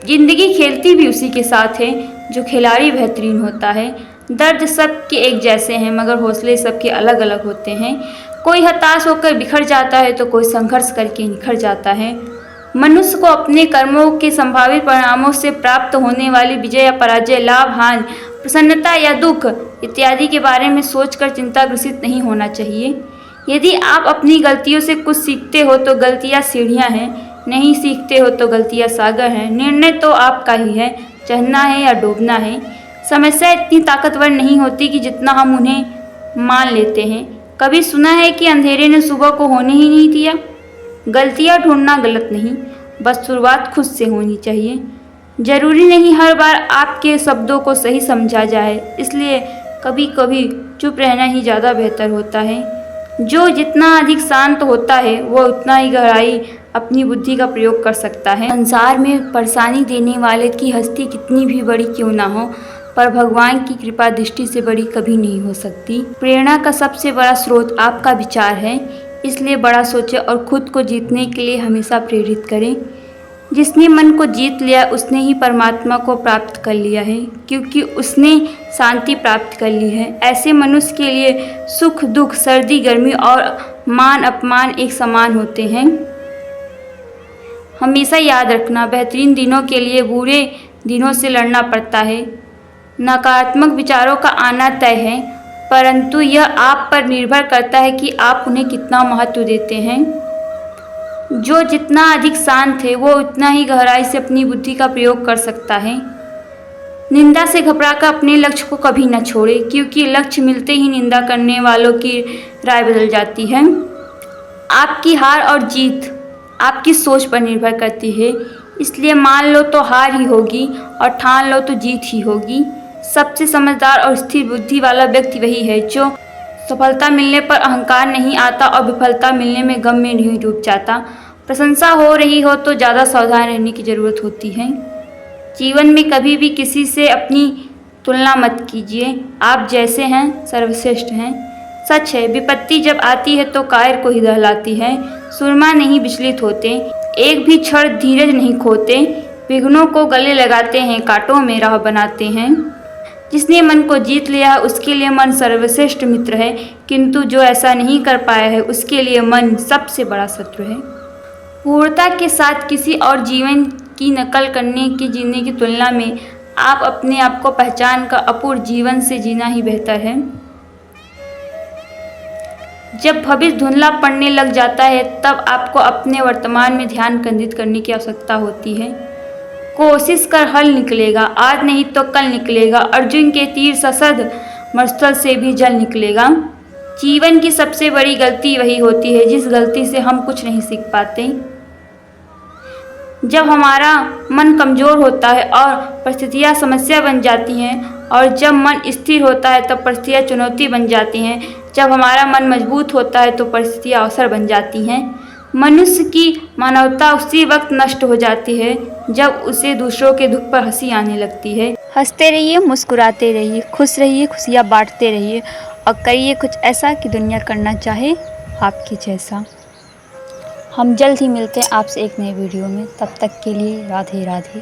जिंदगी खेलती भी उसी के साथ है जो खिलाड़ी बेहतरीन होता है। दर्द सबके एक जैसे हैं मगर हौसले सबके अलग अलग होते हैं। कोई हताश होकर बिखर जाता है तो कोई संघर्ष करके निखर जाता है। मनुष्य को अपने कर्मों के संभावित परिणामों से प्राप्त होने वाली विजय या पराजय, लाभ हानि, प्रसन्नता या दुख इत्यादि के बारे में सोचकर चिंताग्रसित नहीं होना चाहिए। यदि आप अपनी गलतियों से कुछ सीखते हो तो गलतियाँ सीढ़ियाँ हैं, नहीं सीखते हो तो गलतियाँ सागर हैं। निर्णय तो आपका ही है, चढ़ना है या डूबना है। समस्या इतनी ताकतवर नहीं होती कि जितना हम उन्हें मान लेते हैं। कभी सुना है कि अंधेरे ने सुबह को होने ही नहीं दिया? गलतियाँ ढूंढना गलत नहीं, बस शुरुआत खुद से होनी चाहिए। जरूरी नहीं हर बार आपके शब्दों को सही समझा जाए, इसलिए कभी कभी चुप रहना ही ज़्यादा बेहतर होता है। जो जितना अधिक शांत होता है वह उतना ही गहराई अपनी बुद्धि का प्रयोग कर सकता है। संसार में परेशानी देने वाले की हस्ती कितनी भी बड़ी क्यों ना हो, पर भगवान की कृपा दृष्टि से बड़ी कभी नहीं हो सकती। प्रेरणा का सबसे बड़ा स्रोत आपका विचार है, इसलिए बड़ा सोचें और खुद को जीतने के लिए हमेशा प्रेरित करें। जिसने मन को जीत लिया उसने ही परमात्मा को प्राप्त कर लिया है, क्योंकि उसने शांति प्राप्त कर ली है। ऐसे मनुष्य के लिए सुख दुख, सर्दी गर्मी और मान अपमान एक समान होते हैं। हमेशा याद रखना, बेहतरीन दिनों के लिए बुरे दिनों से लड़ना पड़ता है। नकारात्मक विचारों का आना तय है, परंतु यह आप पर निर्भर करता है कि आप उन्हें कितना महत्व देते हैं। जो जितना अधिक शांत है वो उतना ही गहराई से अपनी बुद्धि का प्रयोग कर सकता है। निंदा से घबराकर अपने लक्ष्य को कभी न छोड़े, क्योंकि लक्ष्य मिलते ही निंदा करने वालों की राय बदल जाती है। आपकी हार और जीत आपकी सोच पर निर्भर करती है, इसलिए मान लो तो हार ही होगी और ठान लो तो जीत ही होगी। सबसे समझदार और स्थिर बुद्धि वाला व्यक्ति वही है जो सफलता मिलने पर अहंकार नहीं आता और विफलता मिलने में गम में नहीं डूब जाता। प्रशंसा हो रही हो तो ज़्यादा सावधान रहने की ज़रूरत होती है। जीवन में कभी भी किसी से अपनी तुलना मत कीजिए, आप जैसे हैं सर्वश्रेष्ठ हैं। सच है, विपत्ति जब आती है तो कायर को ही दहलाती है। सुरमा नहीं विचलित होते, एक भी क्षण धीरज नहीं खोते। विघ्नों को गले लगाते हैं, कांटों में राह बनाते हैं। जिसने मन को जीत लिया है उसके लिए मन सर्वश्रेष्ठ मित्र है, किंतु जो ऐसा नहीं कर पाया है उसके लिए मन सबसे बड़ा शत्रु है। पूर्णता के साथ किसी और जीवन की नकल करने की जीने की तुलना में आप अपने आप को पहचान कर अपूर्ण जीवन से जीना ही बेहतर है। जब भविष्य धुंधला पड़ने लग जाता है तब आपको अपने वर्तमान में ध्यान केंद्रित करने की आवश्यकता होती है। कोशिश कर हल निकलेगा, आज नहीं तो कल निकलेगा। अर्जुन के तीर सशद मस्तल से भी जल निकलेगा। जीवन की सबसे बड़ी गलती वही होती है जिस गलती से हम कुछ नहीं सीख पाते। जब हमारा मन कमज़ोर होता है और परिस्थितियाँ समस्या बन जाती हैं, और जब मन स्थिर होता है तब परिस्थितियाँ चुनौती बन जाती हैं। जब हमारा मन मजबूत होता है तो परिस्थितियाँ अवसर बन जाती हैं। मनुष्य की मानवता उसी वक्त नष्ट हो जाती है जब उसे दूसरों के दुख पर हंसी आने लगती है। हंसते रहिए, मुस्कुराते रहिए, खुश रहिए, खुशियाँ बांटते रहिए और करिए कुछ ऐसा कि दुनिया करना चाहे आपके जैसा। हम जल्द ही मिलते हैं आपसे एक नए वीडियो में। तब तक के लिए राधे राधे।